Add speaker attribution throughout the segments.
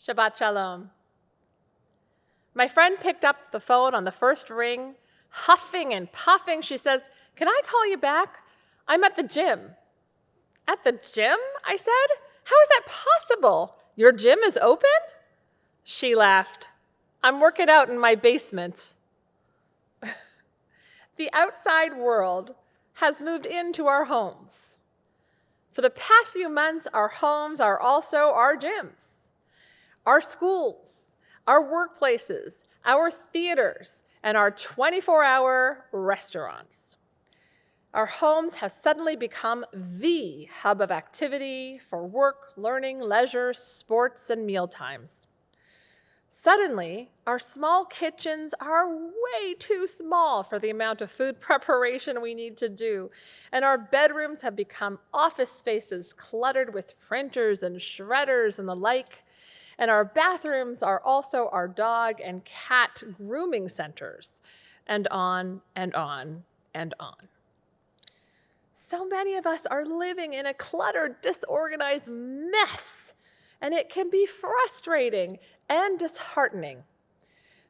Speaker 1: Shabbat Shalom. My friend picked up the phone on the first ring, huffing and puffing. She says, "Can I call you back? I'm at the gym." "At the gym?" I said. "How is that possible? Your gym is open?" She laughed. "I'm working out in my basement." The outside world has moved into our homes. For the past few months, our homes are also our gyms, our schools, our workplaces, our theaters, and our 24-hour restaurants. Our homes have suddenly become the hub of activity for work, learning, leisure, sports, and mealtimes. Suddenly, our small kitchens are way too small for the amount of food preparation we need to do, and our bedrooms have become office spaces cluttered with printers and shredders and the like, and our bathrooms are also our dog and cat grooming centers, and on and on and on. So many of us are living in a cluttered, disorganized mess, and it can be frustrating and disheartening,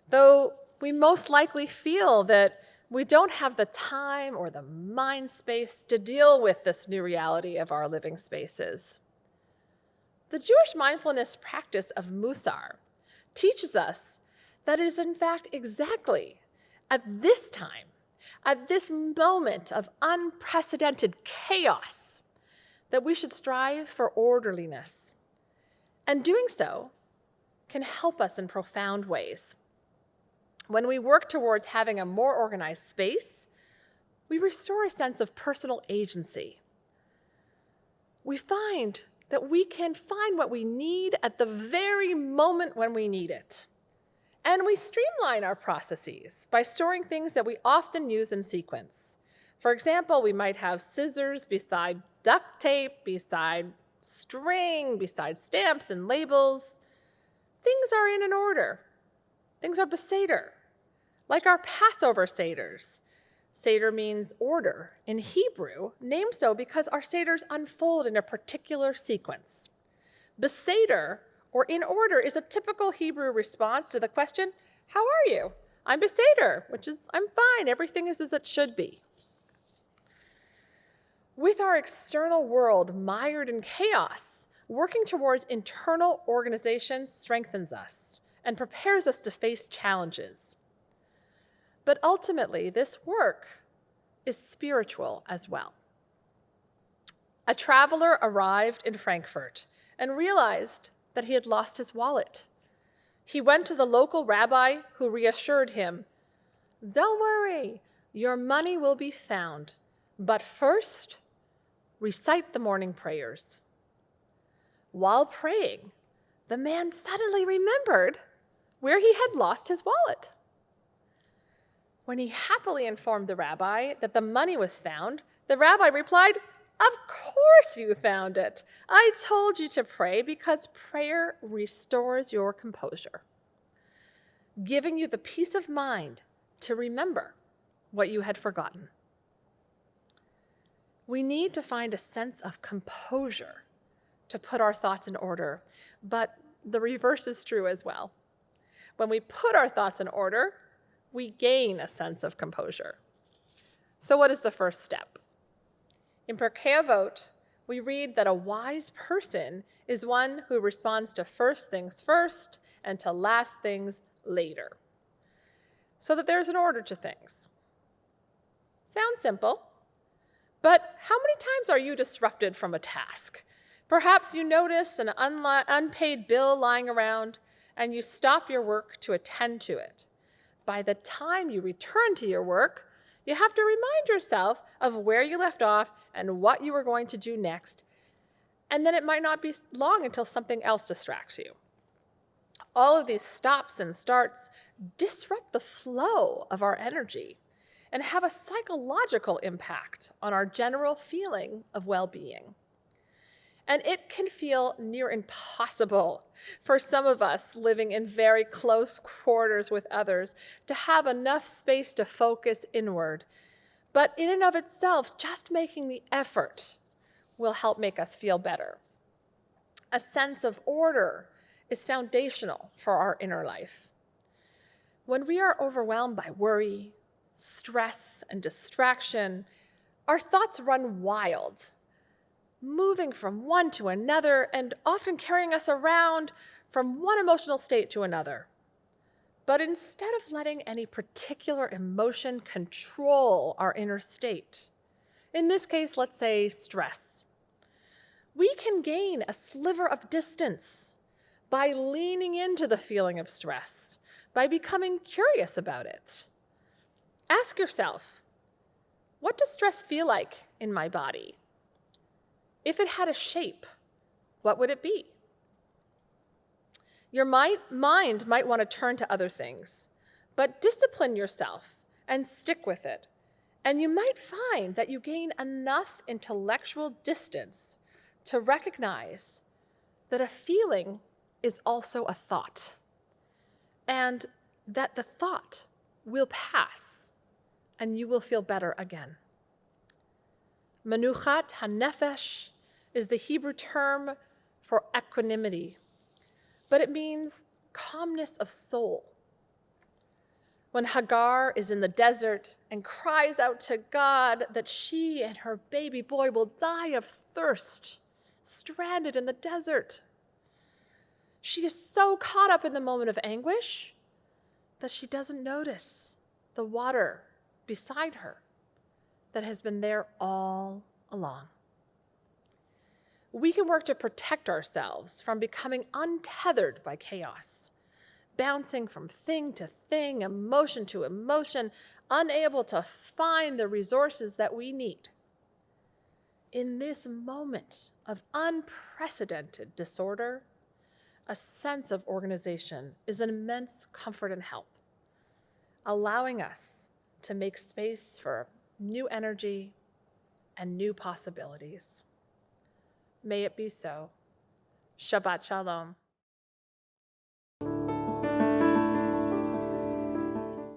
Speaker 1: though we most likely feel that we don't have the time or the mind space to deal with this new reality of our living spaces. The Jewish mindfulness practice of Musar teaches us that it is in fact exactly at this time, at this moment of unprecedented chaos, that we should strive for orderliness. And doing so can help us in profound ways. When we work towards having a more organized space, we restore a sense of personal agency. We find that we can find what we need at the very moment when we need it. And we streamline our processes by storing things that we often use in sequence. For example, we might have scissors beside duct tape, beside string, beside stamps and labels. Things are in an order. Things are beseder, like our Passover seders. Seder means order in Hebrew, named so because our seders unfold in a particular sequence. Beseder, or in order, is a typical Hebrew response to the question, "How are you?" "I'm beseder," which is, "I'm fine, everything is as it should be." With our external world mired in chaos, working towards internal organization strengthens us and prepares us to face challenges. But ultimately, this work is spiritual as well. A traveler arrived in Frankfurt and realized that he had lost his wallet. He went to the local rabbi, who reassured him, "Don't worry, your money will be found, but first, recite the morning prayers." While praying, the man suddenly remembered where he had lost his wallet. When he happily informed the rabbi that the money was found, the rabbi replied, "Of course you found it. I told you to pray because prayer restores your composure, giving you the peace of mind to remember what you had forgotten." We need to find a sense of composure to put our thoughts in order, but the reverse is true as well. When we put our thoughts in order, we gain a sense of composure. So what is the first step? In Pirkei Avot, we read that a wise person is one who responds to first things first and to last things later, so that there's an order to things. Sounds simple, but how many times are you disrupted from a task? Perhaps you notice an unpaid bill lying around and you stop your work to attend to it. By the time you return to your work, you have to remind yourself of where you left off and what you were going to do next, and then it might not be long until something else distracts you. All of these stops and starts disrupt the flow of our energy and have a psychological impact on our general feeling of well-being. And it can feel near impossible for some of us living in very close quarters with others to have enough space to focus inward. But in and of itself, just making the effort will help make us feel better. A sense of order is foundational for our inner life. When we are overwhelmed by worry, stress, and distraction, our thoughts run wild, moving from one to another and often carrying us around from one emotional state to another. But instead of letting any particular emotion control our inner state, in this case, let's say stress, we can gain a sliver of distance by leaning into the feeling of stress, by becoming curious about it. Ask yourself, what does stress feel like in my body? If it had a shape, what would it be? Your mind might want to turn to other things, but discipline yourself and stick with it. And you might find that you gain enough intellectual distance to recognize that a feeling is also a thought, and that the thought will pass, and you will feel better again. Menuchat hanefesh is the Hebrew term for equanimity, but it means calmness of soul. When Hagar is in the desert and cries out to God that she and her baby boy will die of thirst, stranded in the desert, she is so caught up in the moment of anguish that she doesn't notice the water beside her that has been there all along. We can work to protect ourselves from becoming untethered by chaos, bouncing from thing to thing, emotion to emotion, unable to find the resources that we need. In this moment of unprecedented disorder, a sense of organization is an immense comfort and help, allowing us to make space for new energy and new possibilities. May it be so. Shabbat Shalom.